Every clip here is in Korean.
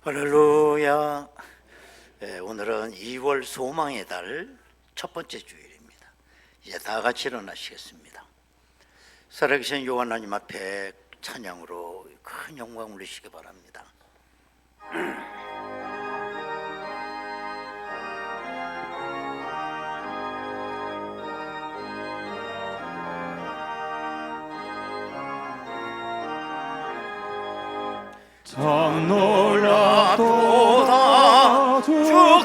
할렐루야. 오늘은 2월 소망의 달 첫 번째 주일입니다. 이제 다 같이 일어나시겠습니다. 살아계신 요 하나님 앞에 찬양으로 큰 영광 올리시기 바랍니다. 참 놀랍도다 주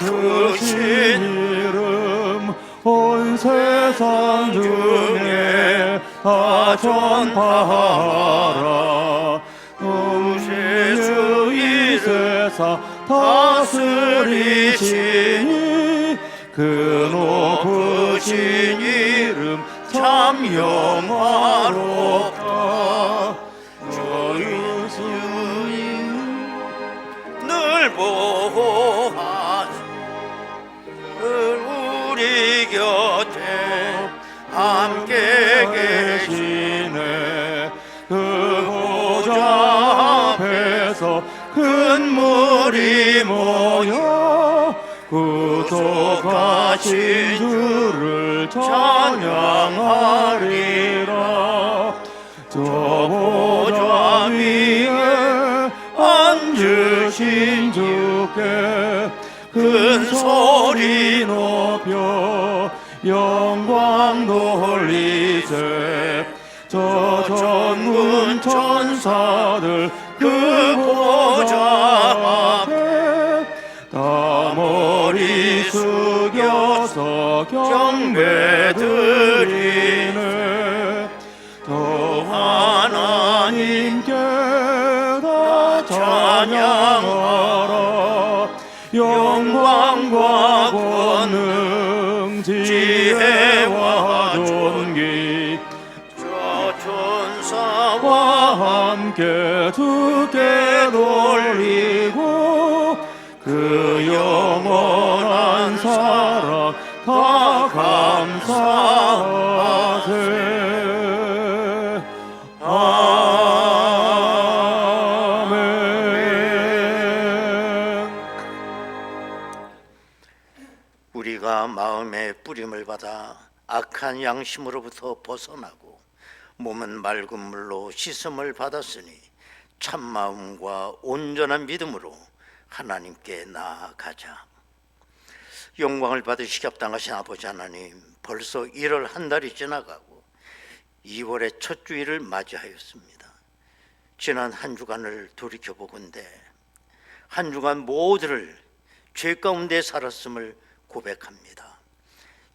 크신 이름 온 세상 중에 다 전파하라. 주 이 세상 다스리시니 그 높으신 이름 참 영화롭다. 보호하시 우리 곁에 함께 계시네. 그 보좌 앞에서 큰 무리 모여 구속하신 주를 찬양하리라. 저 보좌 위에 앉으신 주께 큰 소리 높여 영광 돌리세. 저 전문 천사들 그 보좌 앞에 다 머리 숙여서 경배 드리네. 더 하나님께 찬양하라. 영광과 권능 지혜와 존귀 저 천사와 함께 두께 돌리고 그 영원한 사랑 다 감사하세. 우리가 마음의 뿌림을 받아 악한 양심으로부터 벗어나고 몸은 맑은 물로 씻음을 받았으니 참마음과 온전한 믿음으로 하나님께 나아가자. 영광을 받으시기 합당하신 아버지 하나님, 벌써 1월 한 달이 지나가고 2월의 첫 주일을 맞이하였습니다. 지난 한 주간을 돌이켜보건대 한 주간 모두를 죄 가운데 살았음을 고백합니다.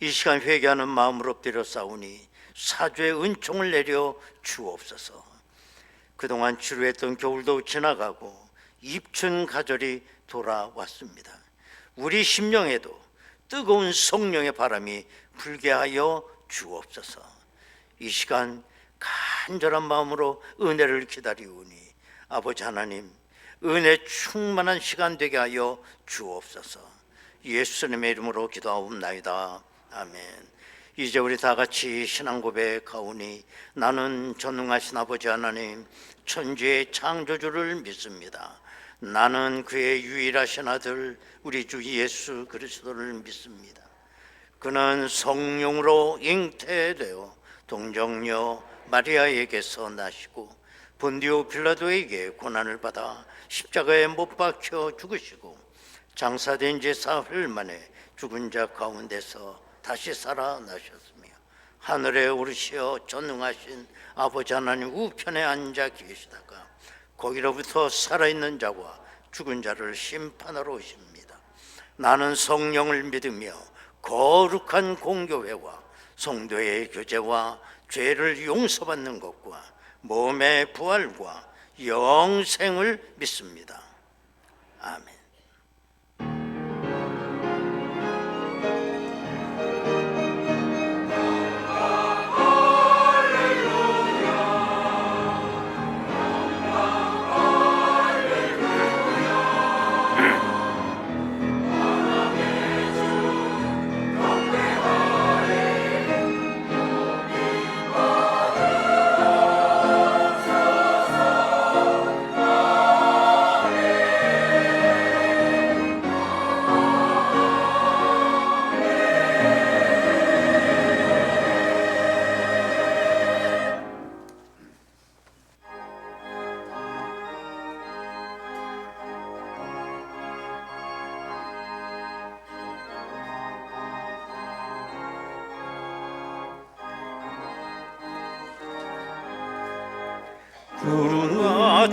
이 시간 회개하는 마음으로 엎드려 싸우니 사죄의 은총을 내려 주옵소서. 그동안 지루했던 겨울도 지나가고 입춘 가절이 돌아왔습니다. 우리 심령에도 뜨거운 성령의 바람이 불게 하여 주옵소서. 이 시간 간절한 마음으로 은혜를 기다리오니 아버지 하나님, 은혜 충만한 시간 되게 하여 주옵소서. 예수님의 이름으로 기도하옵나이다. 아멘. 이제 우리 다 같이 신앙 고백하오니 나는 전능하신 아버지 하나님, 천지의 창조주를 믿습니다. 나는 그의 유일하신 아들 우리 주 예수 그리스도를 믿습니다. 그는 성령으로 잉태되어 동정녀 마리아에게서 나시고 본디오 빌라도에게 고난을 받아 십자가에 못 박혀 죽으시고 장사된 지 사흘 만에 죽은 자 가운데서 다시 살아나셨으며 하늘에 오르시어 전능하신 아버지 하나님 우편에 앉아 계시다가 거기로부터 살아있는 자와 죽은 자를 심판하러 오십니다. 나는 성령을 믿으며 거룩한 공교회와 성도의 교제와 죄를 용서받는 것과 몸의 부활과 영생을 믿습니다. 아멘.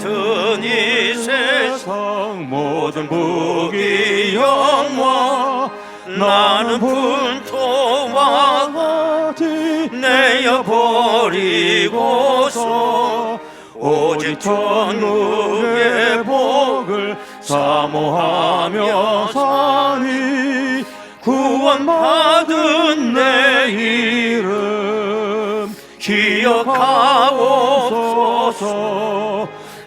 같은 이 세상 모든 부귀 영화 나는 분토와 같이 내어 버리고서 오직 천국의 복을 사모하며 사니 구원받은 내 이름 기억하옵소서.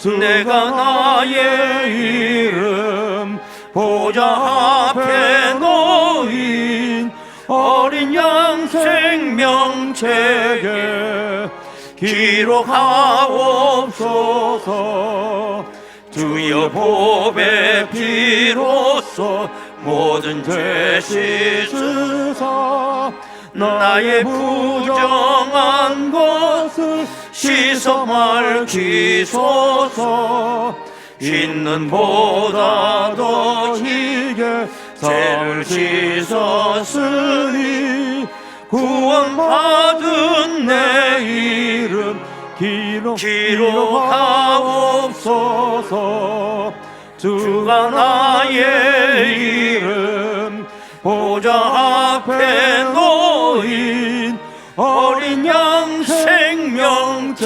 내가 나의 이름 보좌 앞에 놓인 어린 양 생명책에 기록하옵소서. 주여 보배 피로써 모든 죄 씻으사 나의 부정한 것을 씻어 밝히소서. 있는 보다 더 희게 죄를 씻었으니 구원받은 내 이름 기록하옵소서. 주가 나의 이름 보좌 앞에 놓인 어린 양 생명책에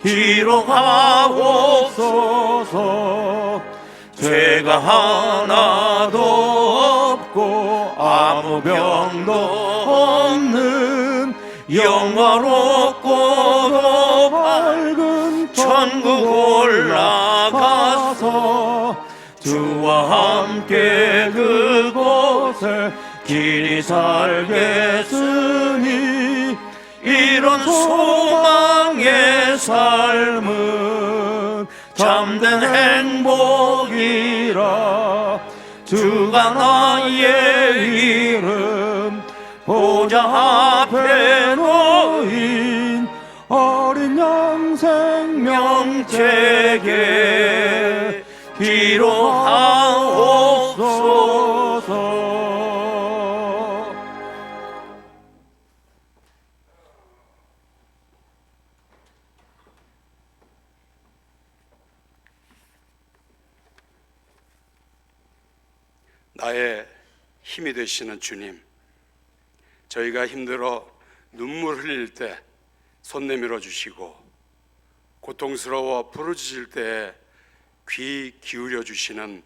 기록하옵소서. 죄가 하나도 없고 아무 병도 없는 영화롭고도 밝은 천국 올라가서 주와 함께 그곳에 길이 살겠으니 이런 소망의 삶은 참된 행복이라. 주가 나의 이름 보좌 앞에 놓인 어린 양 생명책에 기록하옵소서. 나의 힘이 되시는 주님, 저희가 힘들어 눈물 흘릴 때 손 내밀어 주시고 고통스러워 부르짖을 때 귀 기울여 주시는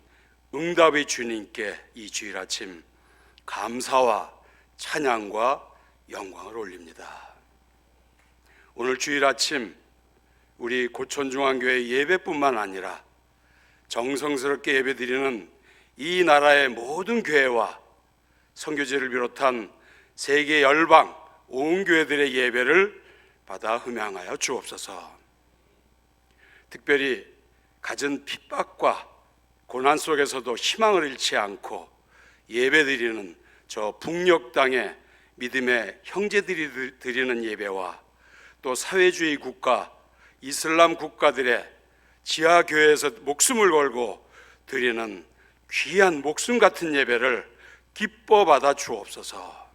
응답의 주님께 이 주일 아침 감사와 찬양과 영광을 올립니다. 오늘 주일 아침 우리 고촌중앙교회 예배뿐만 아니라 정성스럽게 예배드리는 이 나라의 모든 교회와 선교지를 비롯한 세계 열방 온 교회들의 예배를 받아 흠양하여 주옵소서. 특별히 갖은 핍박과 고난 속에서도 희망을 잃지 않고 예배드리는 저 북녘 땅의 믿음의 형제들이 드리는 예배와 또 사회주의 국가 이슬람 국가들의 지하교회에서 목숨을 걸고 드리는 귀한 목숨 같은 예배를 기뻐 받아 주옵소서.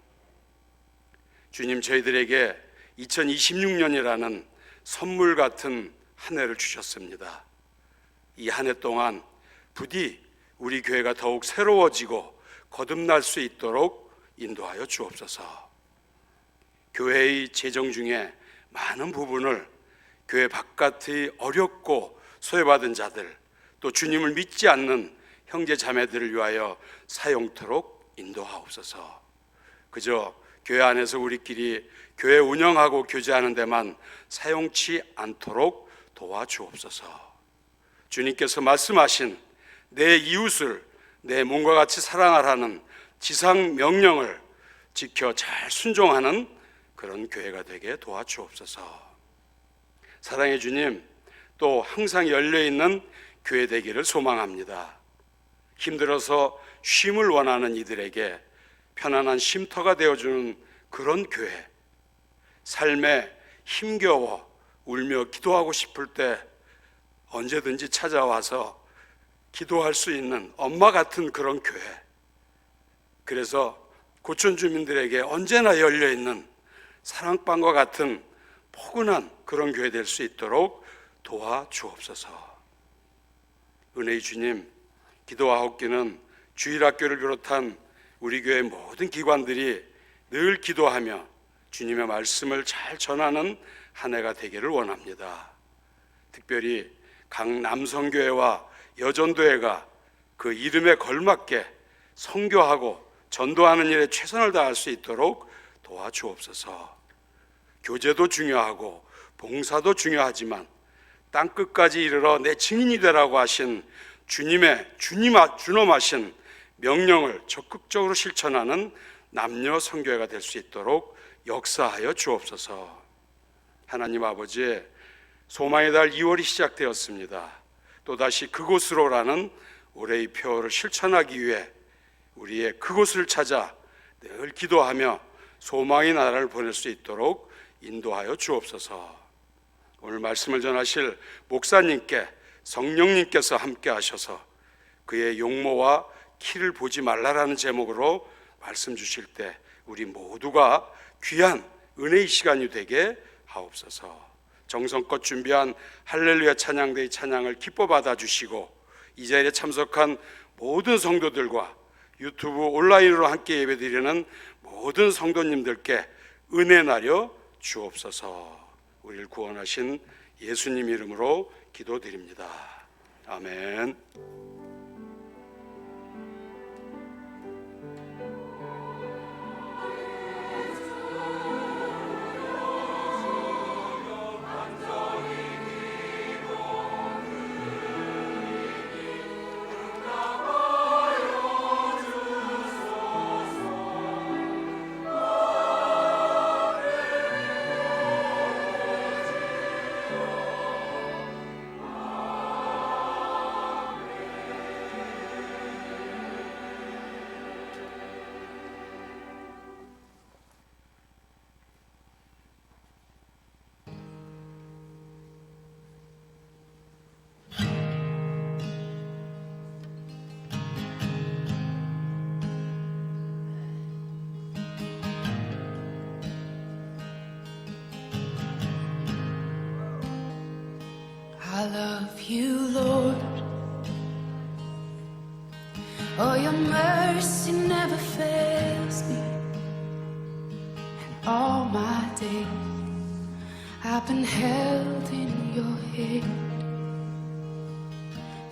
주님, 저희들에게 2026년이라는 선물 같은 한 해를 주셨습니다. 이 한 해 동안 부디 우리 교회가 더욱 새로워지고 거듭날 수 있도록 인도하여 주옵소서. 교회의 재정 중에 많은 부분을 교회 바깥의 어렵고 소외받은 자들, 또 주님을 믿지 않는 형제 자매들을 위하여 사용토록 인도하옵소서. 그저 교회 안에서 우리끼리 교회 운영하고 교제하는 데만 사용치 않도록 도와주옵소서. 주님께서 말씀하신 내 이웃을 내 몸과 같이 사랑하라는 지상 명령을 지켜 잘 순종하는 그런 교회가 되게 도와주옵소서. 사랑의 주님, 또 항상 열려있는 교회 되기를 소망합니다. 힘들어서 쉼을 원하는 이들에게 편안한 쉼터가 되어주는 그런 교회, 삶에 힘겨워 울며 기도하고 싶을 때 언제든지 찾아와서 기도할 수 있는 엄마 같은 그런 교회, 그래서 고촌 주민들에게 언제나 열려있는 사랑방과 같은 포근한 그런 교회 될 수 있도록 도와주옵소서. 은혜의 주님, 기도하옵기는 주일학교를 비롯한 우리 교회 모든 기관들이 늘 기도하며 주님의 말씀을 잘 전하는 한 해가 되기를 원합니다. 특별히 각 남성교회와 여전도회가 그 이름에 걸맞게 선교하고 전도하는 일에 최선을 다할 수 있도록 도와주옵소서. 교제도 중요하고 봉사도 중요하지만 땅끝까지 이르러 내 증인이 되라고 하신 준엄하신 명령을 적극적으로 실천하는 남녀 선교회가 될 수 있도록 역사하여 주옵소서. 하나님 아버지, 소망의 달 2월이 시작되었습니다. 또다시 그곳으로라는 올해의 표어를 실천하기 위해 우리의 그곳을 찾아 늘 기도하며 소망의 나라를 보낼 수 있도록 인도하여 주옵소서. 오늘 말씀을 전하실 목사님께 성령님께서 함께 하셔서 그의 용모와 키를 보지 말라라는 제목으로 말씀 주실 때 우리 모두가 귀한 은혜의 시간이 되게 하옵소서. 정성껏 준비한 할렐루야 찬양대의 찬양을 기뻐 받아주시고 이 자리에 참석한 모든 성도들과 유튜브 온라인으로 함께 예배드리는 모든 성도님들께 은혜 나려 주옵소서. 우리를 구원하신 예수님 이름으로 기도드립니다. 아멘. I love you, Lord. Oh, your mercy never fails me. And all my days I've been held in your hand.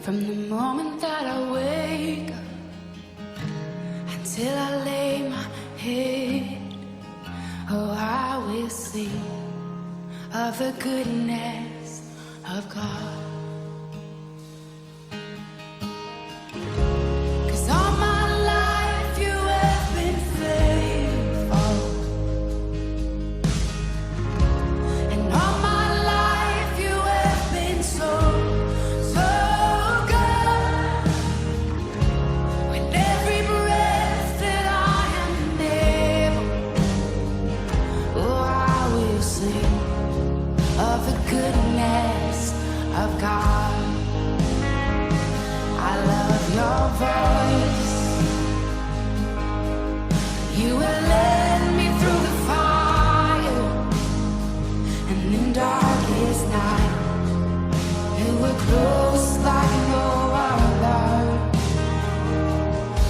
From the moment that I wake up until I lay my head, oh, I will sing of the goodness of God. 'Cause all my life you have been faithful, and all my life you have been so, so good. With every breath that I am able, oh, I will sing of the goodness of God. I love your voice. You will led me through the fire, and in darkest night you were close like no other.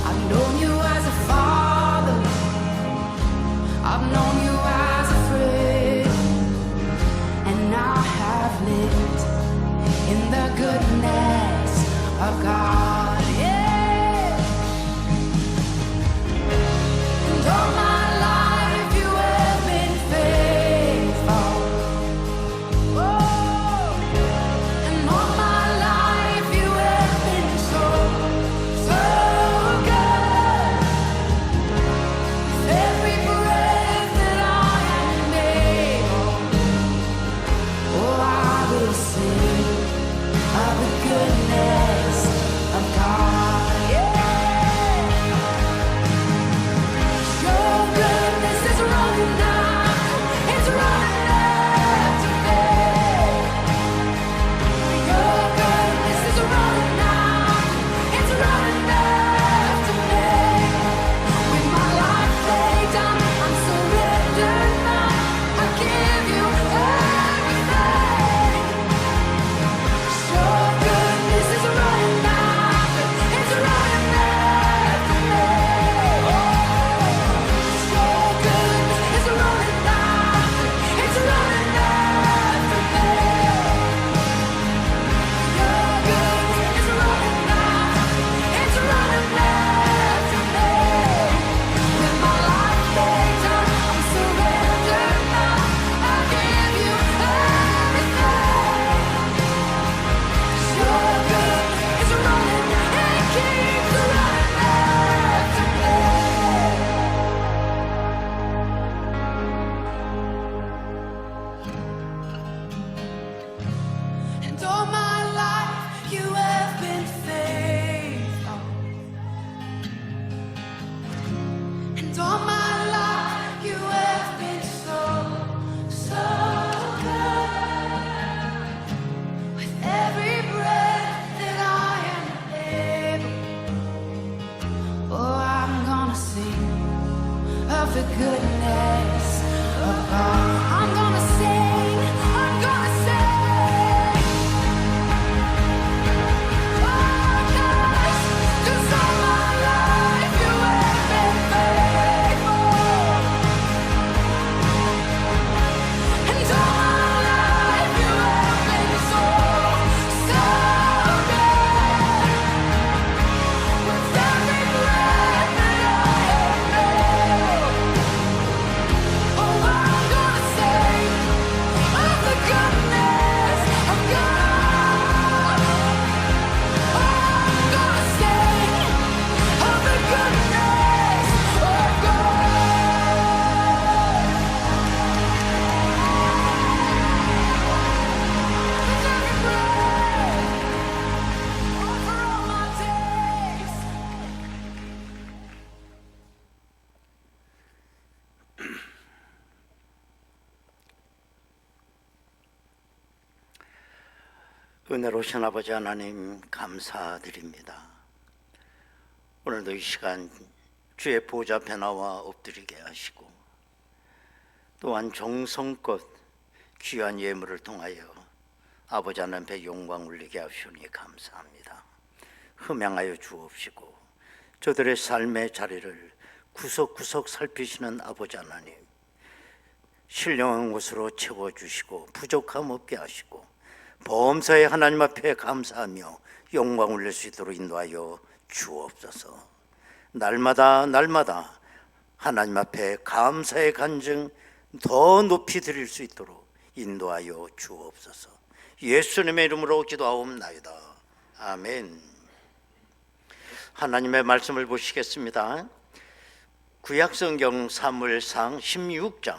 I've known you as a father, I've known you as a friend, and I have lived in the goodness of God. Yeah. And all my life you have been faithful. Oh, and all my life you have been so, so good. With every breath that I am able, oh, I will sing of the goodness of God. Yeah. Your goodness is running out, it's running after me. Your goodness is running out, it's running after me. With my life laid down, I'm surrendered now. I give you everything. all my life you have been faithful. And all my life you have been so good. With every breath that I am able, oh, I'm gonna sing of the goodness of God. I'm gonna sing, I'm gonna sing. Oh, gosh, 'cause all my life you have been faithful. And all my life you have been so good. With every breath that I am able, oh, I'm gonna sing of the goodness of God. Oh, I'm gonna sing of the goodness of God. With every breath, over all my days. 은혜로우신 아버지 하나님 감사드립니다. 오늘도 이 시간 주의 보좌 앞에 나와 엎드리게 하시고 또한 정성껏 귀한 예물을 통하여 아버지 하나님 앞에 영광 올리게 하시니 감사합니다. 흠양하여 주옵시고 저들의 삶의 자리를 구석구석 살피시는 아버지 하나님, 신령한 것으로 채워주시고 부족함 없게 하시고 범사에 하나님 앞에 감사하며 영광 올릴 수 있도록 인도하여 주옵소서. 날마다 하나님 앞에 감사의 간증 더 높이 드릴 수 있도록 인도하여 주옵소서. 예수님의 이름으로 기도하옵나이다. 아멘. 하나님의 말씀을 보시겠습니다. 구약성경 사무엘상 16장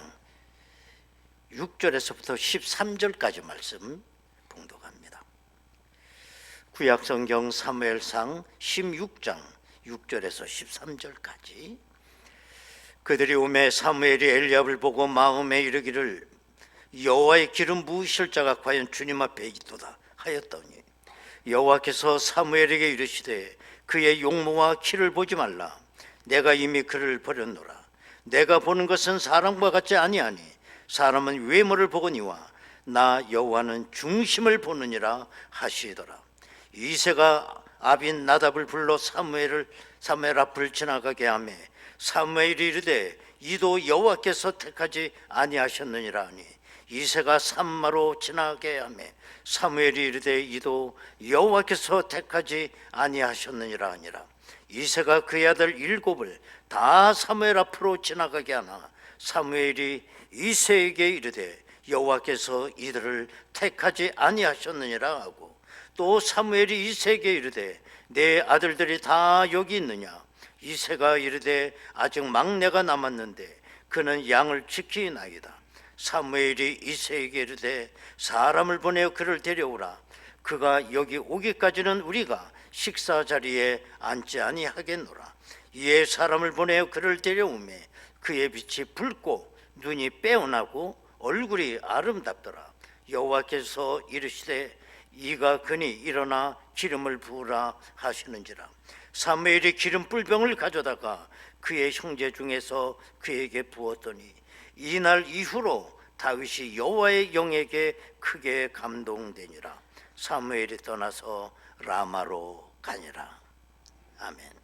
6절에서부터 13절까지 말씀 봉독합니다. 구약성경 사무엘상 16장 6절에서 13절까지. 그들이 오매 사무엘이 엘리압을 보고 마음에 이르기를 여호와의 기름 부으실 자가 과연 주님 앞에 있도다 하였더니 여호와께서 사무엘에게 이르시되 그의 용모와 키를 보지 말라. 내가 이미 그를 버렸노라. 내가 보는 것은 사람과 같지 아니하니 사람은 외모를 보거니와 나 여호와는 중심을 보느니라 하시더라. 이새가 아빈 나답을 불러 사무엘 앞을 지나가게 하매 사무엘이 이르되 이도 여호와께서 택하지 아니하셨느니라 하니 이새가 산마로 지나게 하매 사무엘이 이르되 이도 여호와께서 택하지 아니하셨느니라 하니라. 이새가 그의 아들 7을 다 사무엘 앞으로 지나가게 하나 사무엘이 이새에게 이르되 여호와께서 이들을 택하지 아니하셨느니라 하고 또 사무엘이 이새에게 이르되 내 아들들이 다 여기 있느냐. 이새가 이르되 아직 막내가 남았는데 그는 양을 지키나이다. 사무엘이 이새에게 이르되 사람을 보내어 그를 데려오라. 그가 여기 오기까지는 우리가 식사 자리에 앉지 아니하겠노라. 이에 사람을 보내어 그를 데려오매 그의 빛이 붉고 눈이 빼어나고 얼굴이 아름답더라. 여호와께서 이르시되 이가 그니 일어나 기름을 부으라 하시는지라. 사무엘이 기름 뿔병을 가져다가 그의 형제 중에서 그에게 부었더니 이날 이후로 다윗이 여호와의 영에게 크게 감동되니라. 사무엘이 떠나서 라마로 가니라. 아멘.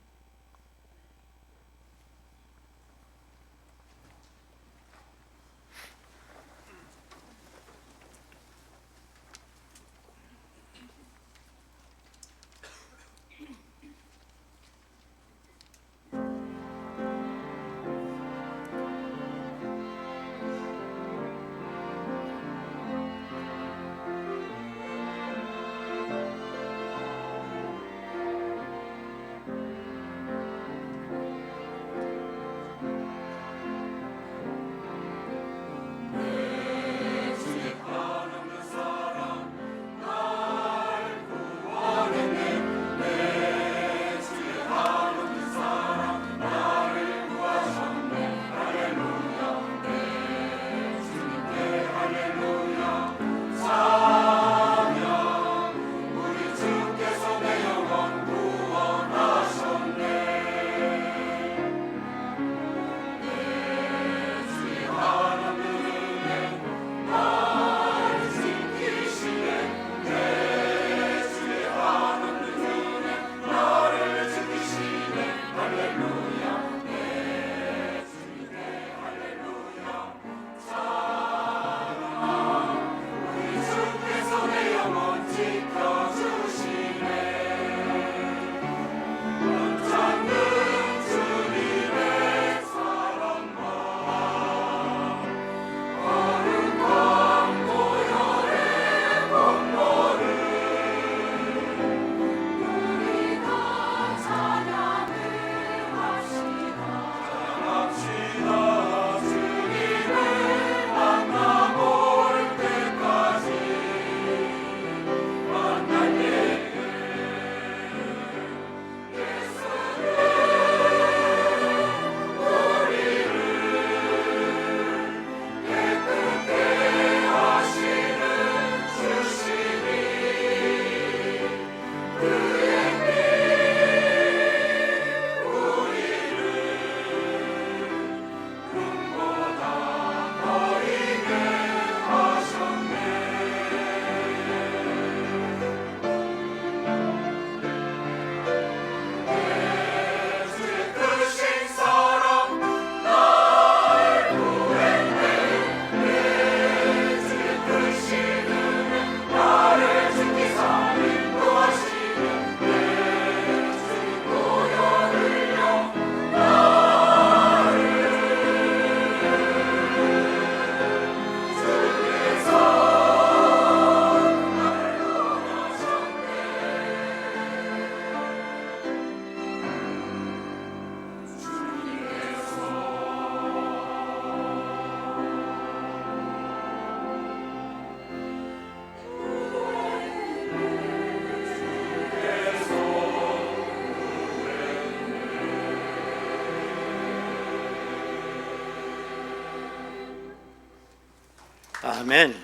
아멘.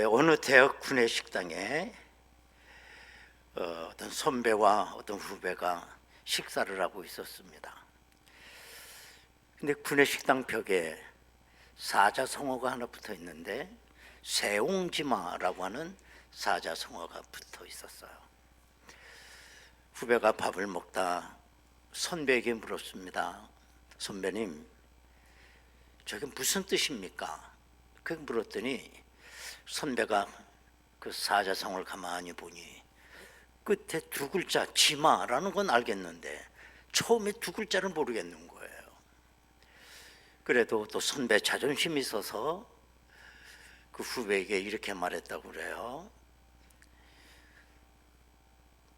어느 대학 구내식당에 어떤 선배와 어떤 후배가 식사를 하고 있었습니다. 근데 구내식당 벽에 사자성어가 하나 붙어 있는데 세옹지마라고 하는 사자성어가 붙어 있었어요. 후배가 밥을 먹다 선배에게 물었습니다. 선배님, 저게 무슨 뜻입니까? 그렇게 물었더니 선배가 그 사자성어를 가만히 보니 끝에 두 글자 지마라는 건 알겠는데 처음에 두 글자를 모르겠는 거예요. 그래도 또 선배 자존심이 있어서 그 후배에게 이렇게 말했다고 그래요.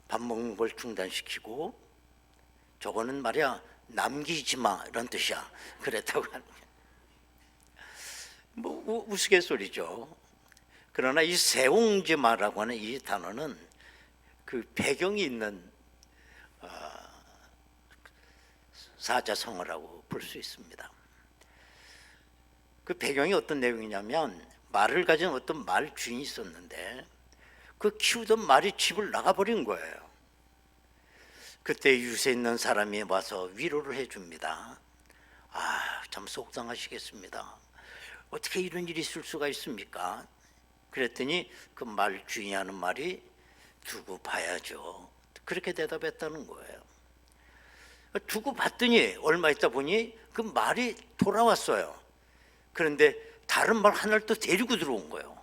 밥 먹는 걸 중단시키고 저거는 말이야 남기지 마 이런 뜻이야. 그랬다고 하는 거예요. 뭐 우스갯소리죠. 그러나 이 세옹지마라고 하는 이 단어는 그 배경이 있는 사자성어라고 볼 수 있습니다. 그 배경이 어떤 내용이냐면 말을 가진 어떤 말 주인이 있었는데 그 키우던 말이 집을 나가버린 거예요. 그때 유세 있는 사람이 와서 위로를 해줍니다. 아, 참 속상하시겠습니다. 어떻게 이런 일이 있을 수가 있습니까? 그랬더니 그 말 주인이 하는 말이 두고 봐야죠. 그렇게 대답했다는 거예요. 두고 봤더니 얼마 있다 보니 그 말이 돌아왔어요. 그런데 다른 말 하나를 또 데리고 들어온 거예요.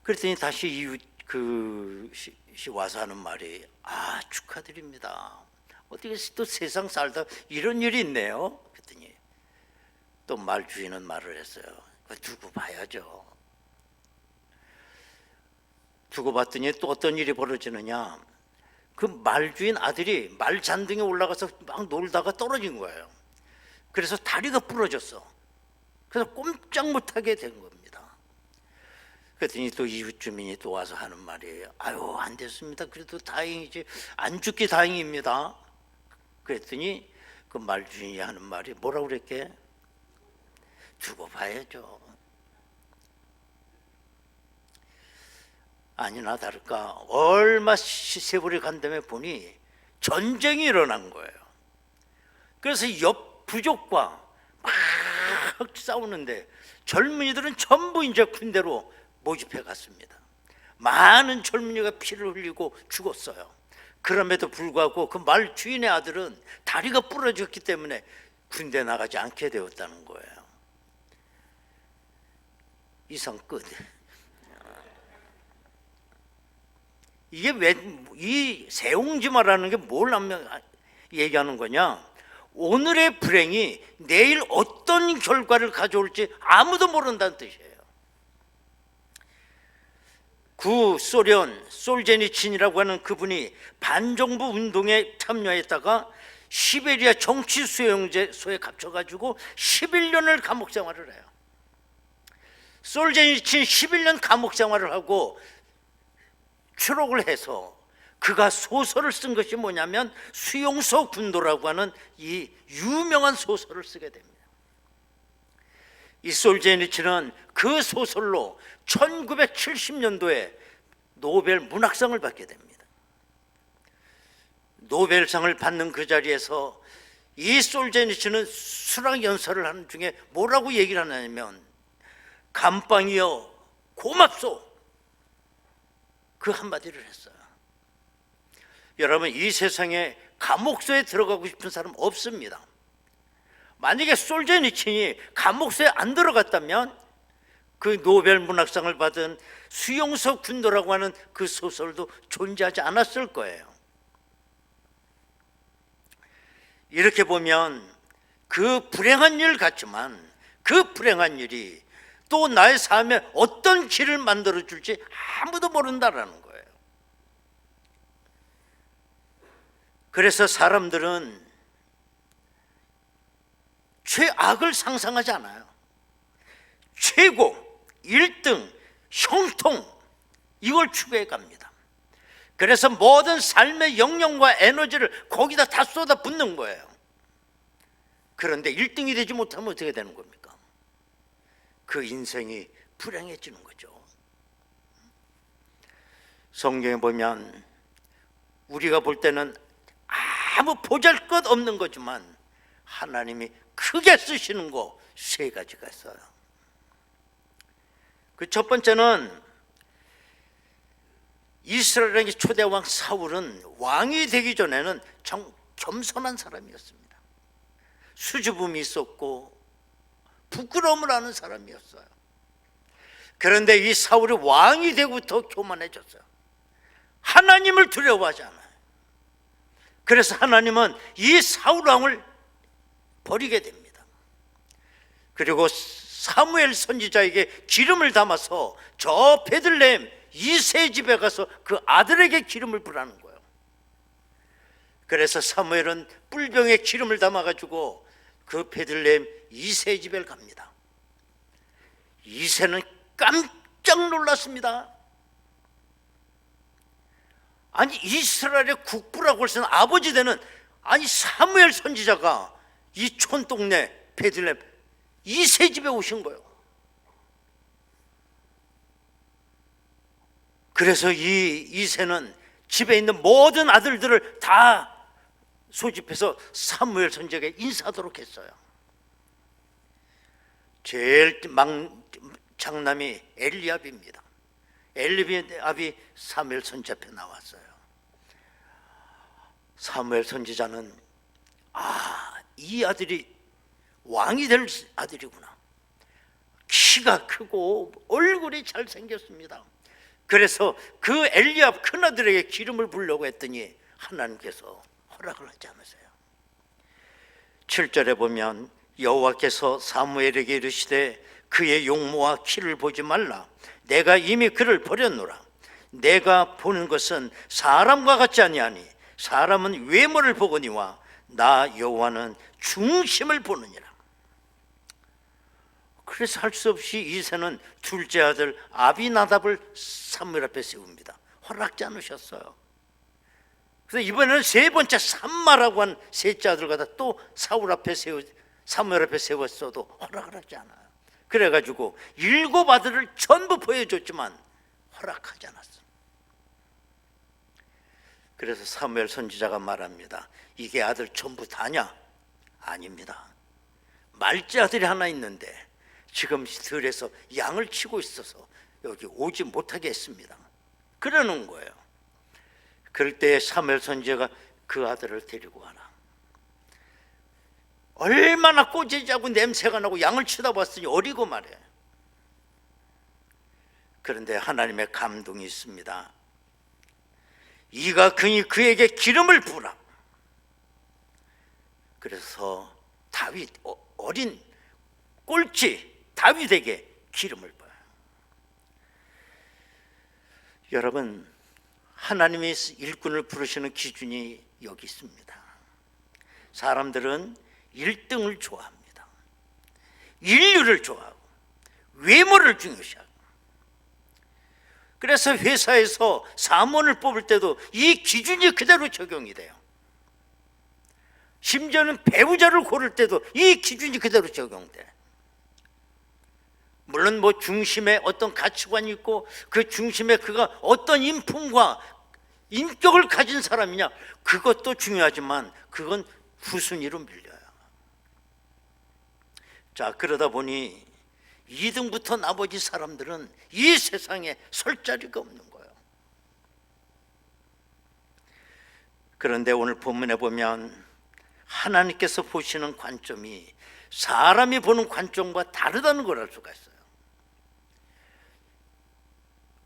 그랬더니 다시 이웃 그 와서 하는 말이 아, 축하드립니다. 어떻게 또 세상 살다 이런 일이 있네요. 그랬더니 또 말 주인은 말을 했어요. 두고 봐야죠. 두고 봤더니 또 어떤 일이 벌어지느냐, 그 말 주인 아들이 말 잔등에 올라가서 막 놀다가 떨어진 거예요. 그래서 다리가 부러졌어. 그래서 꼼짝 못하게 된 겁니다. 그랬더니 또 이웃 주민이 또 와서 하는 말이에요. 아유, 안 됐습니다. 그래도 다행이지. 안 죽기 다행입니다. 그랬더니 그 말 주인이 하는 말이 뭐라고 그랬게? 두고 봐야죠. 아니나 다를까 얼마 세월이 간 다음에 보니 전쟁이 일어난 거예요. 그래서 옆 부족과 막 싸우는데 젊은이들은 전부 이제 군대로 모집해 갔습니다. 많은 젊은이가 피를 흘리고 죽었어요. 그럼에도 불구하고 그 말 주인의 아들은 다리가 부러졌기 때문에 군대 나가지 않게 되었다는 거예요. 이상 끝. 이게 왜 이 세옹지마라는 게 뭘 얘기하는 거냐? 오늘의 불행이 내일 어떤 결과를 가져올지 아무도 모른다는 뜻이에요. 구소련 솔제니친이라고 하는 그분이 반정부 운동에 참여했다가 시베리아 정치 수용소에 갇혀가지고 11년을 감옥 생활을 해요. 솔제니친 11년 감옥 생활을 하고 추록을 해서 그가 소설을 쓴 것이 뭐냐면 수용소 군도라고 하는 이 유명한 소설을 쓰게 됩니다. 이 솔제니친은 그 소설로 1970년도에 노벨 문학상을 받게 됩니다. 노벨상을 받는 그 자리에서 이 솔제니친은 수락 연설을 하는 중에 뭐라고 얘기를 하냐면 감방이여 고맙소, 그 한마디를 했어요. 여러분, 이 세상에 감옥소에 들어가고 싶은 사람 없습니다. 만약에 솔제니친이 감옥소에 안 들어갔다면 그 노벨 문학상을 받은 수용소 군도라고 하는 그 소설도 존재하지 않았을 거예요. 이렇게 보면 그 불행한 일 같지만 그 불행한 일이 또 나의 삶에 어떤 길을 만들어줄지 아무도 모른다라는 거예요. 그래서 사람들은 최악을 상상하지 않아요. 최고, 1등, 형통, 이걸 추구해 갑니다. 그래서 모든 삶의 영역과 에너지를 거기다 다 쏟아 붓는 거예요. 그런데 1등이 되지 못하면 어떻게 되는 겁니까? 그 인생이 불행해지는 거죠. 성경에 보면 우리가 볼 때는 아무 보잘것없는 거지만 하나님이 크게 쓰시는 거 3가지가 있어요. 그 첫 번째는 이스라엘의 초대왕 사울은 왕이 되기 전에는 겸손한 사람이었습니다. 수줍음이 있었고 부끄러움을 하는 사람이었어요. 그런데 이 사울이 왕이 되고부터 교만해졌어요. 하나님을 두려워하지 않아요. 그래서 하나님은 이 사울 왕을 버리게 됩니다. 그리고 사무엘 선지자에게 기름을 담아서 저 베들레헴 이세 집에 가서 그 아들에게 기름을 부라는 거예요. 그래서 사무엘은 뿔병에 기름을 담아가지고 그 베들레헴 이세 집에 갑니다. 이세는 깜짝 놀랐습니다. 아니 이스라엘의 국부라고 할 수 있는 아버지 되는 사무엘 선지자가 이 촌동네 베들레헴 이세 집에 오신 거예요. 그래서 이세는 집에 있는 모든 아들들을 다 소집해서 사무엘 선지자에게 인사하도록 했어요. 제일 장남이 엘리압입니다. 엘리압이 사무엘 선지자 앞에 나왔어요. 사무엘 선지자는 이 아들이 왕이 될 아들이구나. 키가 크고 얼굴이 잘생겼습니다. 그래서 그 엘리압 큰아들에게 기름을 부으려고 했더니 하나님께서 허락을 하지 않으세요. 7절에 보면 여호와께서 사무엘에게 이르시되 그의 용모와 키를 보지 말라. 내가 이미 그를 버렸노라. 내가 보는 것은 사람과 같지 아니하니 사람은 외모를 보거니와 나 여호와는 중심을 보느니라. 그래서 할 수 없이 이세는 둘째 아들 아비나답을 사무엘 앞에 세웁니다. 허락지 않으셨어요. 그래서 이번에는 3번째 삼마라고 한 셋째 아들 갖다 또 사무엘 앞에 세웠어도 허락을 하지 않아요. 그래가지고 7 아들을 전부 보여줬지만 허락하지 않았어요. 그래서 사무엘 선지자가 말합니다. 이게 아들 전부 다냐? 아닙니다. 말째 아들이 하나 있는데 지금 들에서 양을 치고 있어서 여기 오지 못하게 했습니다. 그러는 거예요. 그럴 때 사무엘 선지자가 그 아들을 데리고 가라. 얼마나 꼬지자고 냄새가 나고 양을 쳐다봤으니 어리고 말해. 그런데 하나님의 감동이 있습니다. 이가 그에게 기름을 부으라. 그래서 다윗 어린 꼴찌 다윗에게 기름을 부어요. 여러분, 하나님이 일꾼을 부르시는 기준이 여기 있습니다. 사람들은 1등을 좋아합니다. 인류를 좋아하고 외모를 중요시하고. 그래서 회사에서 사무원을 뽑을 때도 이 기준이 그대로 적용이 돼요. 심지어는 배우자를 고를 때도 이 기준이 그대로 적용돼. 물론 중심에 어떤 가치관이 있고 그 중심에 그가 어떤 인품과 인격을 가진 사람이냐, 그것도 중요하지만 그건 후순위로 밀려요. 자, 그러다 보니 2등부터 나머지 사람들은 이 세상에 설 자리가 없는 거예요. 그런데 오늘 본문에 보면 하나님께서 보시는 관점이 사람이 보는 관점과 다르다는 걸 알 수가 있어요.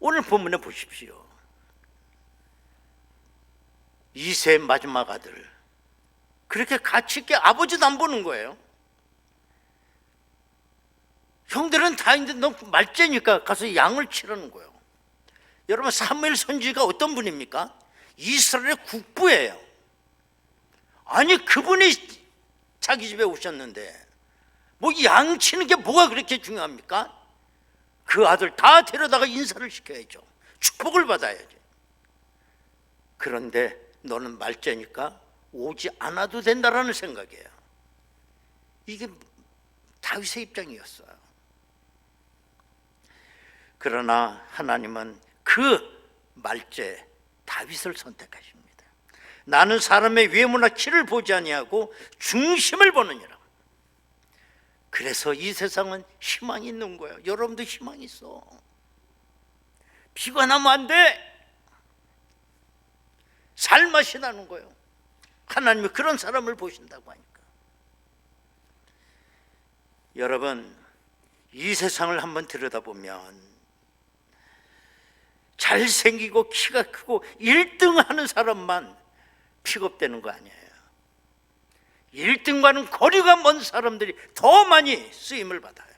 오늘 본문에 보십시오. 이세 마지막 아들, 그렇게 가치 있게 아버지도 안 보는 거예요. 형들은 다 있는데 너 말째니까 가서 양을 치라는 거예요. 여러분, 사무엘 선지가 어떤 분입니까? 이스라엘의 국부예요. 아니, 그분이 자기 집에 오셨는데 양 치는 게 뭐가 그렇게 중요합니까? 그 아들 다 데려다가 인사를 시켜야죠. 축복을 받아야죠. 그런데 너는 말째니까 오지 않아도 된다라는 생각이에요. 이게 다윗의 입장이었어요. 그러나 하나님은 그 말째 다윗을 선택하십니다. 나는 사람의 외모나 키를 보지 아니하고 중심을 보느니라. 그래서 이 세상은 희망이 있는 거예요. 여러분도 희망이 있어. 비관하면 안 돼. 살맛이 나는 거예요. 하나님이 그런 사람을 보신다고 하니까. 여러분, 이 세상을 한번 들여다보면 잘생기고 키가 크고 1등 하는 사람만 픽업되는 거 아니에요. 1등과는 거리가 먼 사람들이 더 많이 쓰임을 받아요.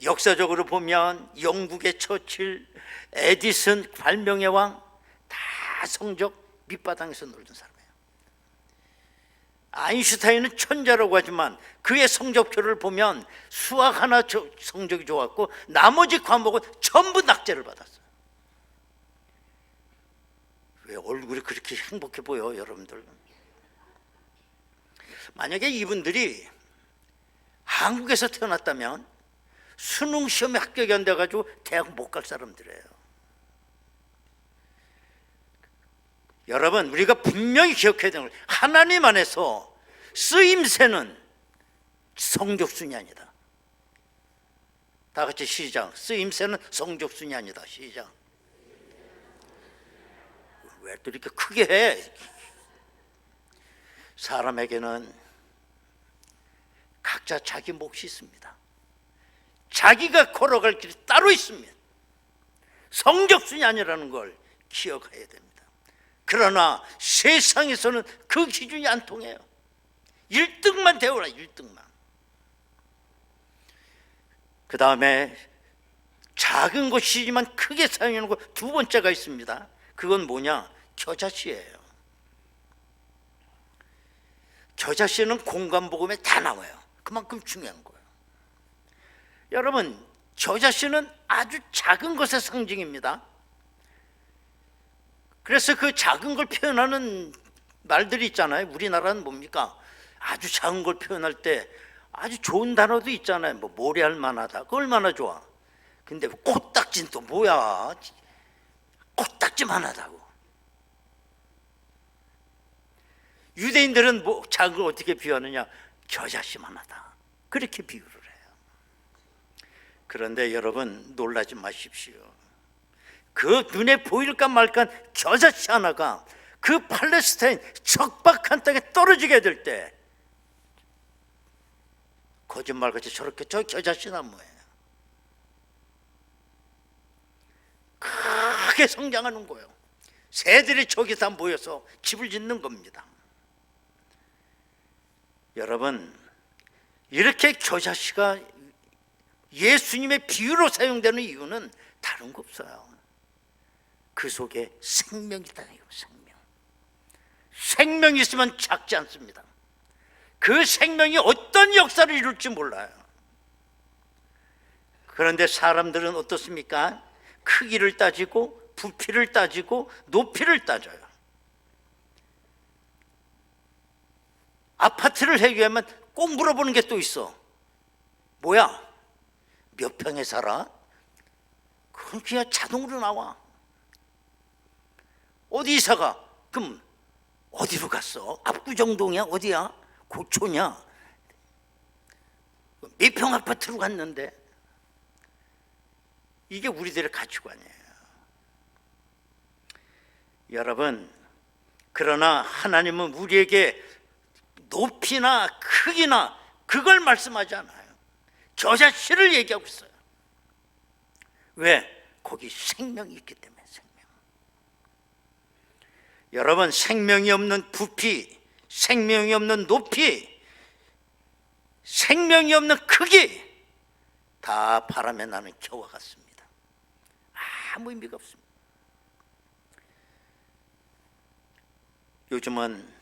역사적으로 보면 영국의 처칠, 에디슨, 발명의 왕 다 성적 밑바닥에서 놀던 사람이에요. 아인슈타인은 천재라고 하지만 그의 성적표를 보면 수학 하나 성적이 좋았고 나머지 과목은 전부 낙제를 받았어요. 왜 얼굴이 그렇게 행복해 보여, 여러분들? 만약에 이분들이 한국에서 태어났다면 수능 시험에 합격이 안 돼가지고 대학 못 갈 사람들이에요. 여러분, 우리가 분명히 기억해야 되는 건 하나님 안에서 쓰임새는 성적순이 아니다. 다 같이 시작. 쓰임새는 성적순이 아니다. 시작. 왜 또 이렇게 크게 해? 사람에게는 각자 자기 몫이 있습니다. 자기가 걸어갈 길이 따로 있습니다. 성적순이 아니라는 걸 기억해야 됩니다. 그러나 세상에서는 그 기준이 안 통해요. 1등만 되어라, 1등만. 그 다음에 작은 것이지만 크게 사용하는 것 두 번째가 있습니다. 그건 뭐냐? 겨자씨예요. 겨자씨는 공간복음에 다 나와요. 그만큼 중요한 거예요. 여러분, 겨자씨는 아주 작은 것의 상징입니다. 그래서 그 작은 걸 표현하는 말들이 있잖아요. 우리나라는 뭡니까? 아주 작은 걸 표현할 때 아주 좋은 단어도 있잖아요. 뭐 모래알 만하다. 그거 얼마나 좋아. 근데 코딱지는 또 뭐야? 코딱지만 하다고. 유대인들은 뭐 작은 걸 어떻게 비유하느냐? 겨자씨만 하다. 그렇게 비유를 해요. 그런데 여러분, 놀라지 마십시오. 그 눈에 보일까 말까 겨자씨 하나가 그 팔레스타인 척박한 땅에 떨어지게 될 때 거짓말같이 저렇게 저 겨자씨 나무예요. 크게 성장하는 거예요. 새들이 저기서 모여서 집을 짓는 겁니다. 여러분, 이렇게 겨자씨가 예수님의 비유로 사용되는 이유는 다른 거 없어요. 그 속에 생명이 있다는 거예요. 생명이 있으면 작지 않습니다. 그 생명이 어떤 역사를 이룰지 몰라요. 그런데 사람들은 어떻습니까? 크기를 따지고 부피를 따지고 높이를 따져요. 아파트를 해결하면 꼭 물어보는 게 또 있어. 뭐야? 몇 평에 살아? 그건 그냥 자동으로 나와. 어디 이사가? 그럼 어디로 갔어? 압구정동이야? 어디야? 고초냐? 몇 평 아파트로 갔는데? 이게 우리들의 가치관이에요. 여러분, 그러나 하나님은 우리에게 높이나 크기나 그걸 말씀하지 않아요. 겨자씨를 얘기하고 있어요. 왜? 거기 생명이 있기 때문에. 여러분, 생명이 없는 부피, 생명이 없는 높이, 생명이 없는 크기 다 바람에 나는 겨와 같습니다. 아무 의미가 없습니다. 요즘은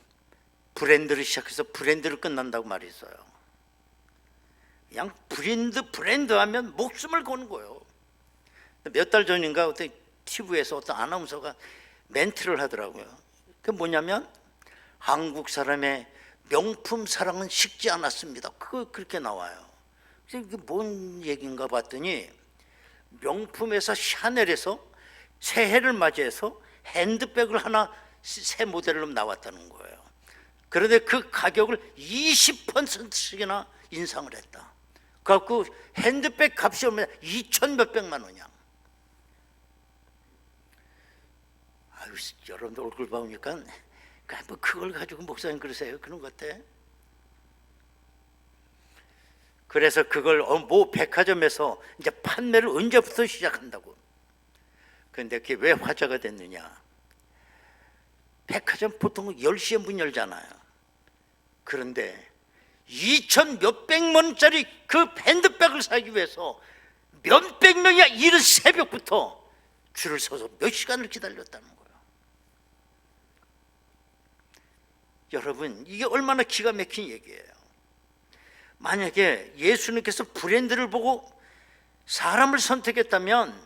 브랜드를 시작해서 브랜드를 끝난다고 말이 있어요. 그냥 브랜드 하면 목숨을 거는 거예요. 몇 달 전인가 어떤 TV에서 어떤 아나운서가 멘트를 하더라고요. 그게 뭐냐면 한국 사람의 명품 사랑은 식지 않았습니다. 그렇게 나와요. 그래서 이게 뭔 얘기인가 봤더니 명품에서 샤넬에서 새해를 맞이해서 핸드백을 하나 새 모델로 나왔다는 거예요. 그런데 그 가격을 20%씩이나 인상을 했다. 그래갖고 핸드백 값이 얼마냐? 2천 몇백만 원이야. 아유, 여러분들 얼굴 보니까 뭐 그걸 가지고 목사님 그러세요? 그런 것 같아. 그래서 그걸 모 백화점에서 이제 판매를 언제부터 시작한다고. 그런데 그게 왜 화제가 됐느냐? 백화점 보통 10시에 문 열잖아요. 그런데 2천 몇백만 원짜리 그 핸드백을 사기 위해서 몇백 명이 이른 새벽부터 줄을 서서 몇 시간을 기다렸다는 거예요. 여러분, 이게 얼마나 기가 막힌 얘기예요. 만약에 예수님께서 브랜드를 보고 사람을 선택했다면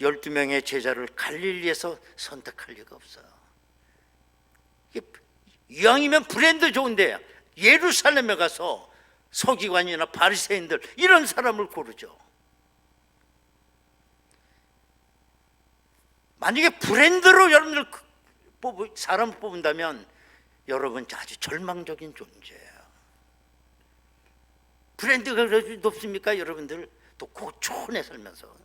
12명의 제자를 갈릴리에서 선택할 리가 없어요. 이왕이면 브랜드 좋은데 예루살렘에 가서 서기관이나 바리새인들 이런 사람을 고르죠. 만약에 브랜드로 여러분들 사람 뽑는다면 여러분 아주 절망적인 존재예요. 브랜드가 그렇게 높습니까? 여러분들 또 고촌에 살면서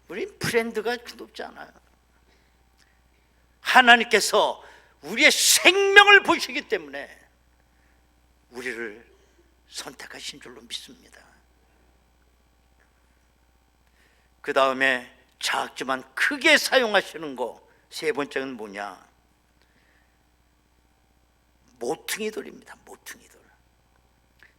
우리 브랜드가 높지 않아요. 하나님께서 우리의 생명을 보시기 때문에 우리를 선택하신 줄로 믿습니다. 그 다음에 작지만 크게 사용하시는 거 세 번째는 뭐냐? 모퉁이돌입니다. 모퉁이돌.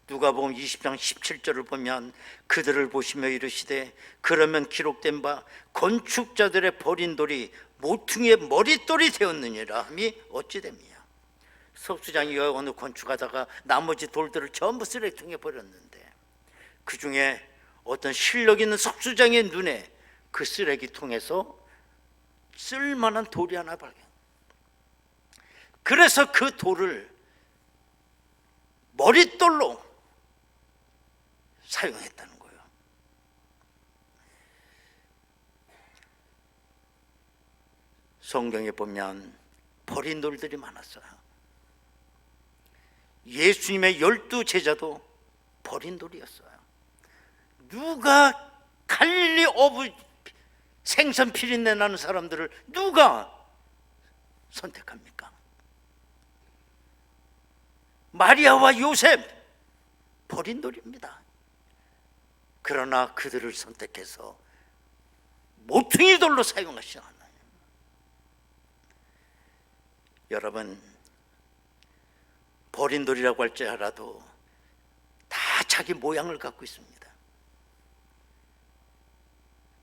누가복음 20장 17절을 보면 그들을 보시며 이르시되 그러면 기록된 바 건축자들의 버린 돌이 모퉁이의 머릿돌이 되었느니라 함이 어찌 됨이냐. 석수장이 어느 건축하다가 나머지 돌들을 전부 쓰레기통에 버렸는데 그 중에 어떤 실력 있는 석수장의 눈에 그 쓰레기통에서 쓸만한 돌이 하나 발견. 그래서 그 돌을 머릿돌로 사용했다는 거예요. 성경에 보면 버린 돌들이 많았어요. 예수님의 12제자도 버린 돌이었어요. 누가 갈릴리 어부 생선 피린내 나는 사람들을 누가 선택합니까? 마리아와 요셉 버린 돌입니다. 그러나 그들을 선택해서 모퉁이 돌로 사용하신 하나님. 여러분, 버린 돌이라고 할지라도 다 자기 모양을 갖고 있습니다.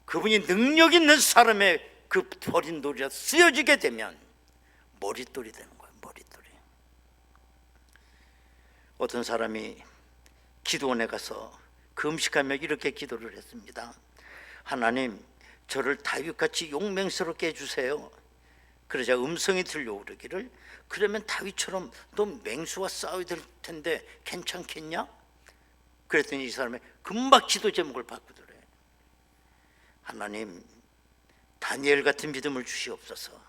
그분이 능력 있는 사람의 그 버린 돌이라 쓰여지게 되면 머릿돌이 되는 거예요. 머릿돌이. 어떤 사람이 기도원에 가서 금식하며 이렇게 기도를 했습니다. 하나님, 저를 다윗같이 용맹스럽게 해주세요. 그러자 음성이 들려오르기를 그러면 다윗처럼 너 맹수와 싸워야 될 텐데 괜찮겠냐? 그랬더니 이 사람이 금방 기도 제목을 바꾸더래. 하나님, 다니엘 같은 믿음을 주시옵소서.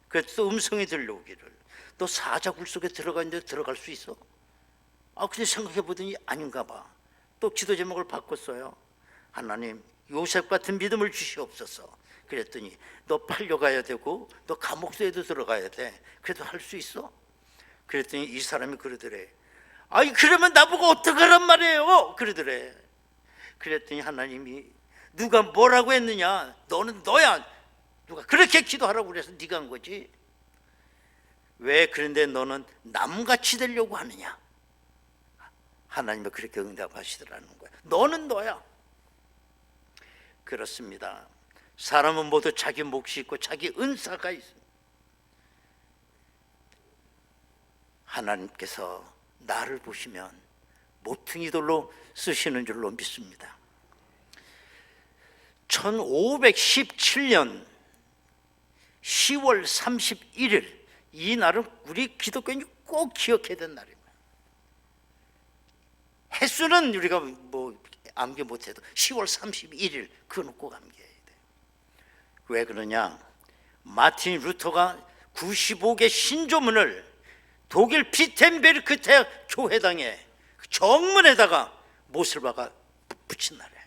그래서 또 음성이 들려오기를 너 사자굴 속에 들어가는데 들어갈 수 있어? 근데 생각해 보더니 아닌가 봐. 또 기도 제목을 바꿨어요. 하나님, 요셉 같은 믿음을 주시옵소서. 그랬더니 너 팔려가야 되고 너 감옥소에도 들어가야 돼. 그래도 할 수 있어? 그랬더니 이 사람이 그러더래. 아니 그러면 나보고 어떡하란 말이에요? 그러더래. 그랬더니 하나님이 누가 뭐라고 했느냐? 너는 너야. 누가 그렇게 기도하라고 그래서 네가 한 거지. 왜 그런데 너는 남같이 되려고 하느냐? 하나님이 그렇게 응답하시더라는 거야. 너는 너야. 그렇습니다. 사람은 모두 자기 몫이 있고 자기 은사가 있습니다. 하나님께서 나를 보시면 모퉁이돌로 쓰시는 줄로 믿습니다. 1517년 10월 31일 이 날은 우리 기독교인이 꼭 기억해야 되는 날입니다. 횟수는 우리가 뭐 암기 못해도 10월 31일 그거는 꼭 암기해야 돼요. 왜 그러냐? 마틴 루터가 95개 신조문을 독일 비텐베르크 대학 교회당에 정문에다가 못을 박아 붙인 날이에요.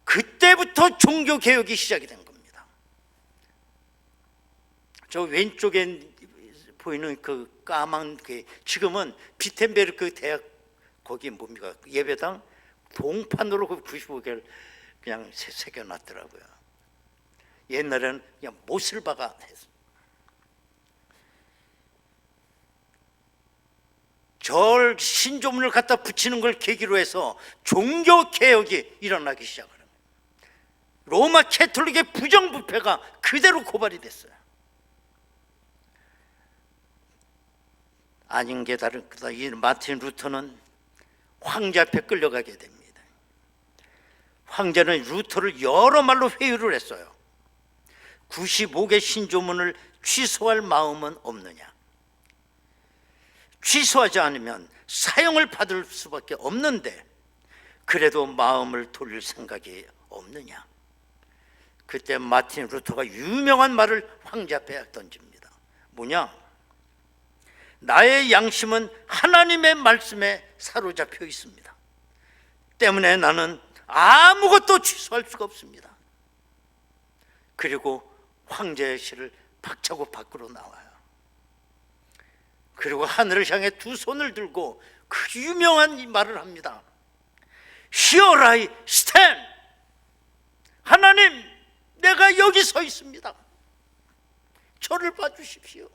그때부터 종교 개혁이 시작이 된 겁니다. 저 왼쪽에 보이는 그 까만 그 지금은 비텐베르크 대학 거기 뭡니까? 예배당 동판으로 그 95개를 그냥 새겨놨더라고요. 옛날에는 그냥 못을 박아 했습니다. 절 신조문을 갖다 붙이는 걸 계기로 해서 종교 개혁이 일어나기 시작하는 거예요. 로마 캐톨릭의 부정부패가 그대로 고발이 됐어요. 아닌 게 다르다. 이 마틴 루터는 황제 앞에 끌려가게 됩니다. 황제는 루터를 여러 말로 회유를 했어요. 95개 신조문을 취소할 마음은 없느냐? 취소하지 않으면 사형을 받을 수밖에 없는데 그래도 마음을 돌릴 생각이 없느냐? 그때 마틴 루터가 유명한 말을 황제 앞에 던집니다. 뭐냐? 나의 양심은 하나님의 말씀에 사로잡혀 있습니다. 때문에 나는 아무것도 취소할 수가 없습니다. 그리고 황제의 시를 박차고 밖으로 나와요. 그리고 하늘을 향해 두 손을 들고 그 유명한 이 말을 합니다. Here I stand. 하나님, 내가 여기 서 있습니다. 저를 봐주십시오.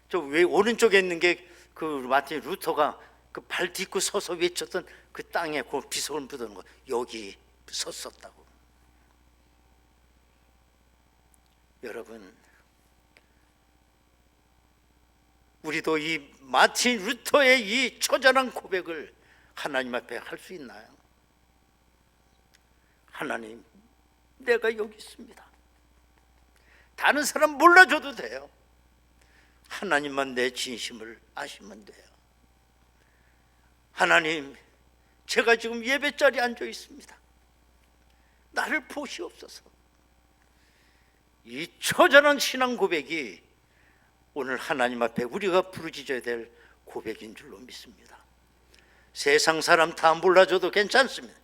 저 왜 오른쪽에 있는 게 그 마틴 루터가 그 발 딛고 서서 외쳤던 그 땅에 그 비석을 묻은 거, 여기 섰었다고. 여러분, 우리도 이 마틴 루터의 이 처절한 고백을 하나님 앞에 할 수 있나요? 하나님, 내가 여기 있습니다. 다른 사람 몰라줘도 돼요. 하나님만 내 진심을 아시면 돼요. 하나님, 제가 지금 예배 자리에 앉아 있습니다. 나를 보시옵소서. 이 처절한 신앙 고백이 오늘 하나님 앞에 우리가 부르짖어야 될 고백인 줄로 믿습니다. 세상 사람 다 몰라줘도 괜찮습니다.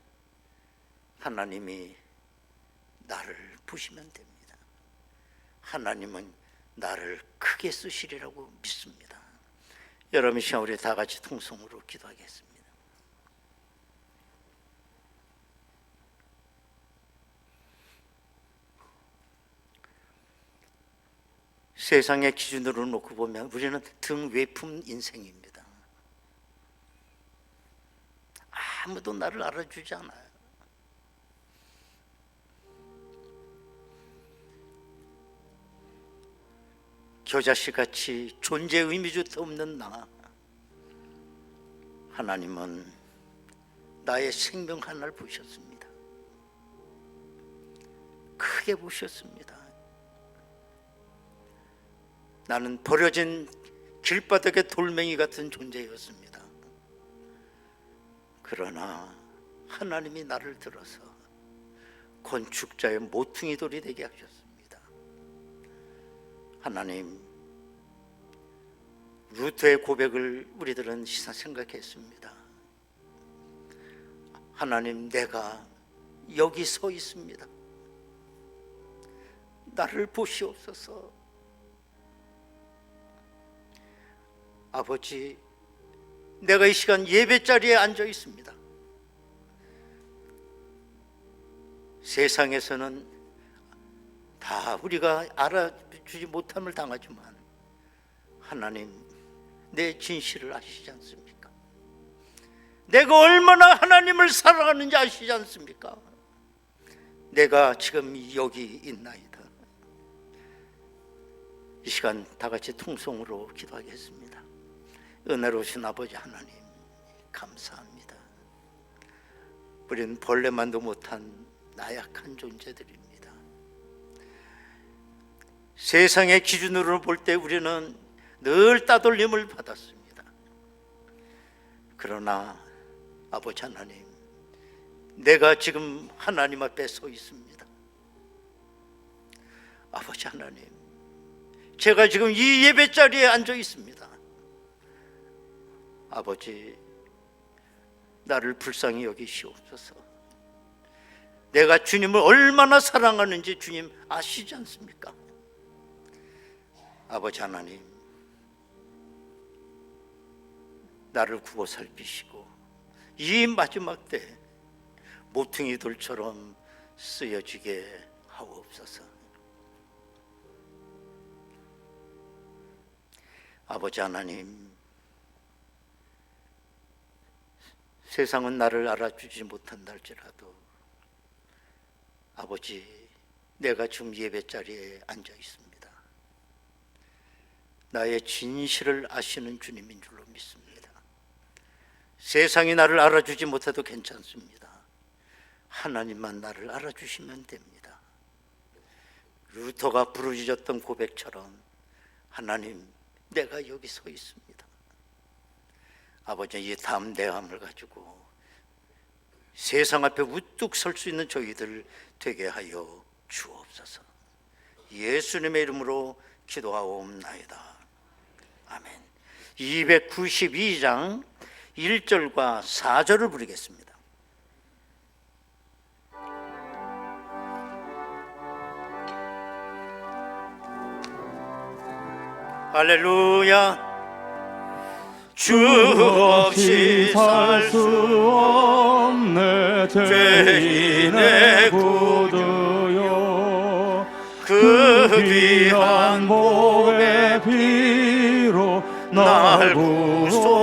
하나님이 나를 보시면 됩니다. 하나님은 나를 크게 쓰시리라고 믿습니다. 여러분, 이 시간 우리 다 같이 통성으로 기도하겠습니다. 세상의 기준으로 놓고 보면 우리는 등외품 인생입니다. 아무도 나를 알아주지 않아요. 겨자씨같이 존재 의미조차 없는 나, 하나님은 나의 생명 하나를 보셨습니다. 크게 보셨습니다. 나는 버려진 길바닥의 돌멩이 같은 존재였습니다. 그러나 하나님이 나를 들어서 건축자의 모퉁이 돌이 되게 하셨습니다. 하나님, 루터의 고백을 우리들은 생각했습니다. 하나님, 내가 여기 서 있습니다. 나를 보시옵소서. 아버지, 내가 이 시간 예배 자리에 앉아 있습니다. 세상에서는 다 우리가 알아주지 못함을 당하지만 하나님, 내 진실을 아시지 않습니까? 내가 얼마나 하나님을 사랑하는지 아시지 않습니까? 내가 지금 여기 있나이다. 이 시간 다 같이 통성으로 기도하겠습니다. 은혜로우신 아버지 하나님, 감사합니다. 우리는 벌레만도 못한 나약한 존재들입니다. 세상의 기준으로 볼 때 우리는 늘 따돌림을 받았습니다. 그러나 아버지 하나님, 내가 지금 하나님 앞에 서 있습니다. 아버지 하나님, 제가 지금 이 예배 자리에 앉아 있습니다. 아버지, 나를 불쌍히 여기시옵소서. 내가 주님을 얼마나 사랑하는지 주님 아시지 않습니까? 아버지 하나님, 나를 구워 살피시고 이 마지막 때 모퉁이 돌처럼 쓰여지게 하옵소서. 아버지 하나님, 세상은 나를 알아주지 못한다 할지라도 아버지, 내가 지금 예배 자리에 앉아 있습니다. 나의 진실을 아시는 주님인 줄로 믿습니다. 세상이 나를 알아주지 못해도 괜찮습니다. 하나님만 나를 알아주시면 됩니다. 루터가 부르짖었던 고백처럼 하나님, 내가 여기 서 있습니다. 아버지, 이 담대함을 가지고 세상 앞에 우뚝 설 수 있는 저희들 되게 하여 주옵소서. 예수님의 이름으로 기도하옵나이다. 아멘. 292장 1절과 4절을 부르겠습니다. 할렐루야. 주 없이 살 수 없네 죄인의 구주요 그 귀한 복의 피로 날 구속하셔서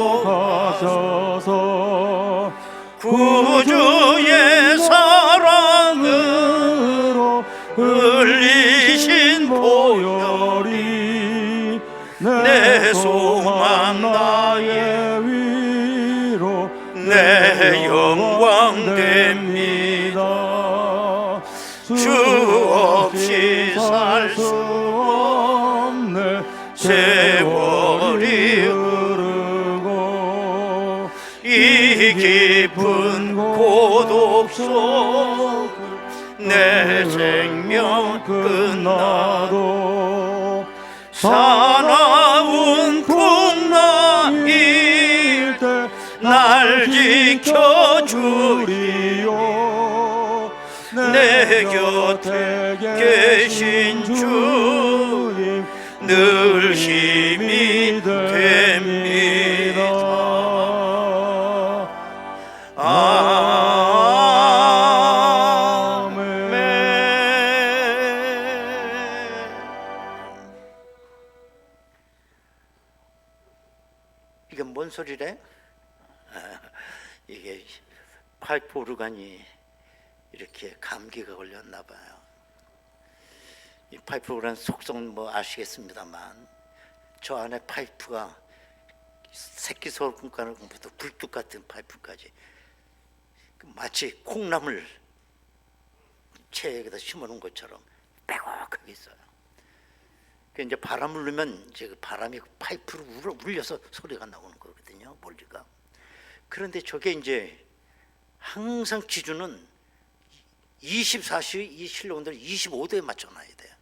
구주의 사랑으로 흘리신 보혈이 내 소망 나의 위로 내 영광 됩니다. 주 없이 살 수 없네 세월이 흐르고 이 깊은 고독 속 내 생명 끝나도 사나운 풍랑일 때 날 지켜주리요. 내 곁에 계신 주님 늘 힘이 됩니다. 이게 뭔 소리래? 이게 파이프 오르간이 이렇게 감기가 걸렸나 봐요. 이 파이프 오르간 속성 뭐 아시겠습니다만 저 안에 파이프가 새끼 소금가루부터 굴뚝 같은 파이프까지 마치 콩나물 체에다 심어놓은 것처럼 빼곡하게 있어요. 그 이제 바람을 넣으면 이제 그 바람이 파이프로 울려서 소리가 나오는 거거든요, 멀리가. 그런데 저게 이제 항상 기준은 24시 이 실내 온도를 25도에 맞춰놔야 돼요.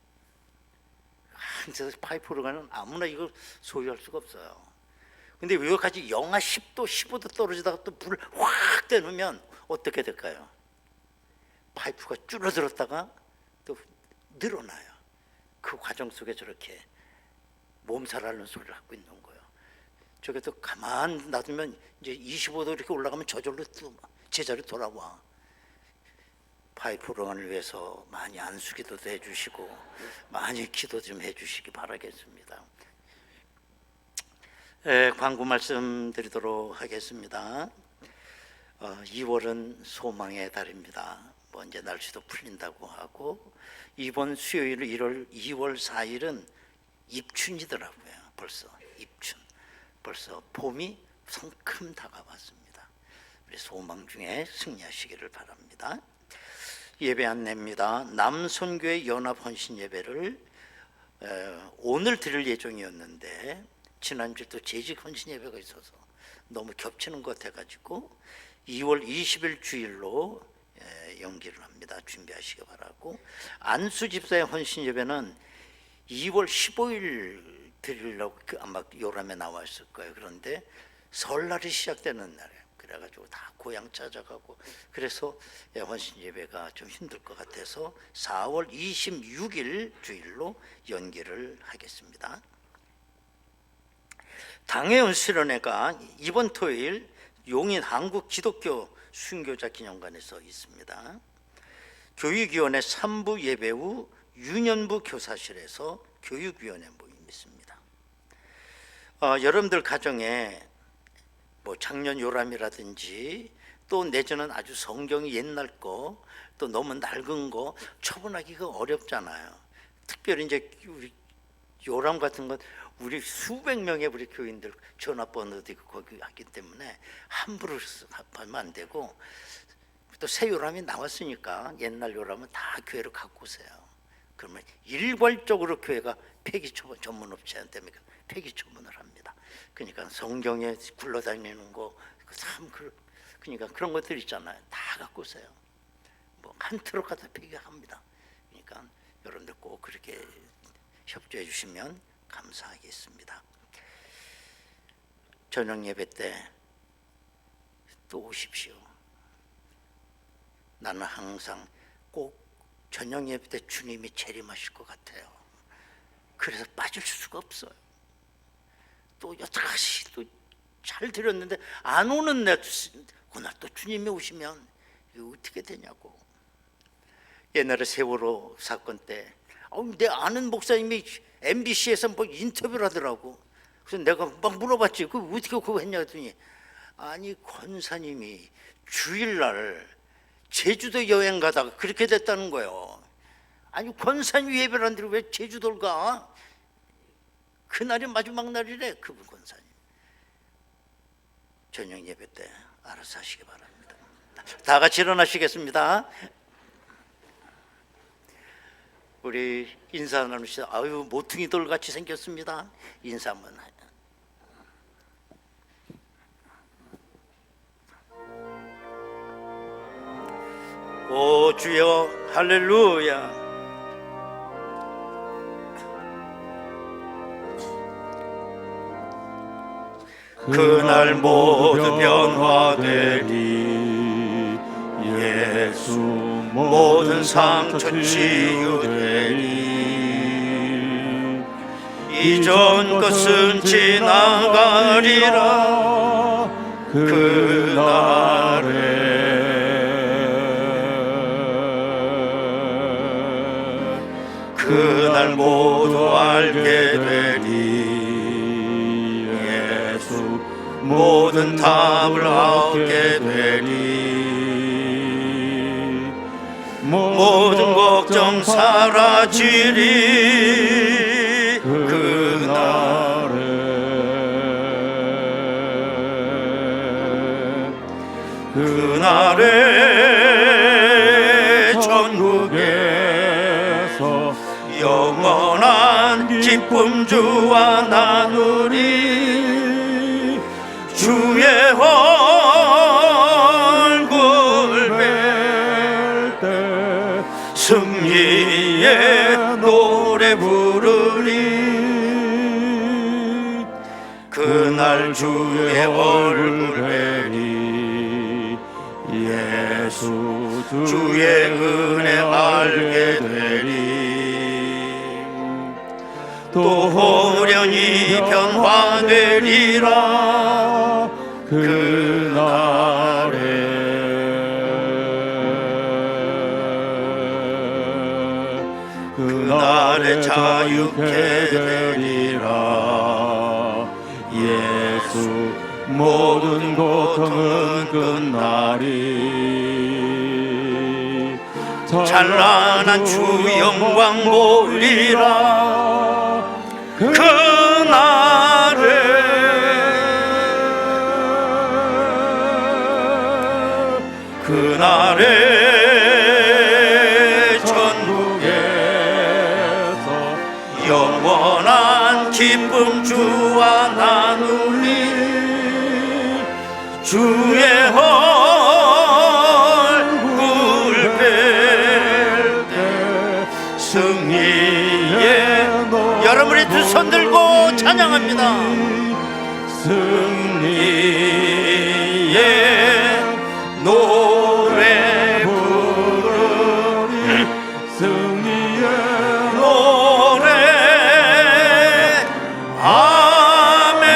그래서 파이프로 가는 아무나 이걸 소유할 수가 없어요. 근데 여기까지 영하 10도, 15도 떨어지다가 또 불을 확 떼놓으면 어떻게 될까요? 파이프가 줄어들었다가 또 늘어나요. 그 과정 속에 저렇게 몸살하는 소리를 하고 있는 거예요. 저게 또 가만 놔두면 이제 25도 이렇게 올라가면 저절로 또 제자리로 돌아와. 파이프 오르간을 위해서 많이 안수기도도 해주시고 많이 기도 좀 해주시기 바라겠습니다. 광고 말씀드리도록 하겠습니다. 2월은 소망의 달입니다. 뭐 이제 날씨도 풀린다고 하고 이번 수요일 2월 4일은 입춘이더라고요. 벌써 입춘, 벌써 봄이 성큼 다가왔습니다. 우리 소망 중에 승리하시기를 바랍니다. 예배 안내입니다. 남손교회 연합 헌신 예배를 오늘 드릴 예정이었는데 지난주에 또 재직 헌신 예배가 있어서 너무 겹치는 것 같아가지고 2월 20일 주일로 연기를 합니다. 준비하시기 바라고. 안수 집사의 헌신 예배는 2월 15일 드리려고 아마 요람에 나와 있을 거예요. 그런데 설날이 시작되는 날이에요. 그래가지고 다 고향 찾아가고 그래서 헌신 예배가 좀 힘들 것 같아서 4월 26일 주일로 연기를 하겠습니다. 당회원 수련회가 이번 토요일 용인 한국기독교 순교자 기념관에서 있습니다. 교육위원회 3부 예배 후 유년부 교사실에서 교육위원회 모임이 있습니다. 여러분들 가정에 뭐 작년 요람이라든지 또 내지는 아주 성경이 옛날 거 또 너무 낡은 거 처분하기가 어렵잖아요. 특별히 이제 우리 요람 같은 건 우리 수백 명의 우리 교인들 전화번호도 있고 거기 하기 때문에 함부로 하면 안 되고 또 새 요람이 나왔으니까 옛날 요람은 다 교회로 갖고 오세요. 그러면 일괄적으로 교회가 폐기 처분 전문업체한테 폐기 처분을 합니다. 그러니까 성경에 굴러다니는 거 참 그러니까 그런 것들 있잖아요. 다 갖고 오세요. 뭐 한 트럭 갖다 폐기합니다. 그러니까 여러분들 꼭 그렇게 협조해 주시면 감사하겠습니다. 저녁 예배 때 또 오십시오. 나는 항상 꼭 저녁 예배 때 주님이 재림하실 것 같아요. 그래서 빠질 수가 없어요. 또 여태까지 또 잘 드렸는데 안 오는 날 그날 또 주님이 오시면 이거 어떻게 되냐고. 옛날에 세월호 사건 때 내 아는 목사님이 MBC에서 뭐 인터뷰를 하더라고. 그래서 내가 막 물어봤지. 그 어떻게 그거 했냐 했더니 아니 권사님이 주일날 제주도 여행 가다가 그렇게 됐다는 거예요. 아니 권사님 예배를 하는데 왜 제주도를 가? 그날이 마지막 날이래. 그분 권사님. 저녁 예배 때 알아서 하시기 바랍니다. 다 같이 일어나시겠습니다. 우리 인사 나누시다. 아유 모퉁이돌 같이 생겼습니다. 인사 한번. 오 주여 할렐루야. 그날 모두 변화되리. 예수 모든 상처 치유되리. 이전 것은 지나가리라. 그날에 그날 모두 알게 되리. 예수 모든 답을 얻게 되리. 모든 걱정 사라지리. 그날에 천국에서 영원한 기쁨 주와 나누리. 주의 얼굴 뵐 때 승리의 노래 부르리. 그날 주의 얼굴 뵈리. 예수 주의 은혜 알게 되리. 또 호련히 변화되리라. 그날에 자유케 되리라. 예수 모든 고통은 끝나리. 찬란한 주 영광 보리라. 그날에 천국에서 기쁨 주와 나누리 주의 얼굴 뵐때 승리의 여러분이 두 손 들고 찬양합니다. 승리의 노래 부르리 승리의 노래 아멘.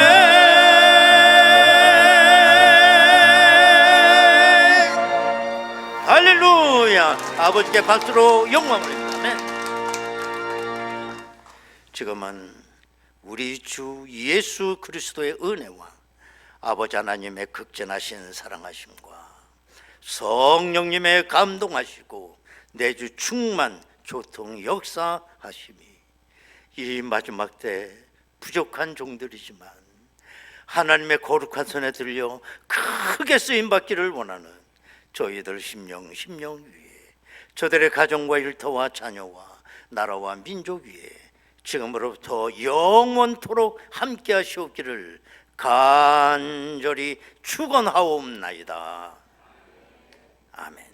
할렐루야. 아버지께 박수로 영광을 드립니다. 아멘. 지금은 우리 주 예수 그리스도의 은혜와 아버지 하나님의 극진하신 사랑하심과 성령님의 감동하시고 내주 충만 교통 역사하심이 이 마지막 때 부족한 종들이지만 하나님의 거룩한 손에 들려 크게 쓰임받기를 원하는 저희들 심령 위에 저들의 가정과 일터와 자녀와 나라와 민족 위에 지금으로부터 영원토록 함께 하시옵기를 간절히 축원하옵나이다. 아멘.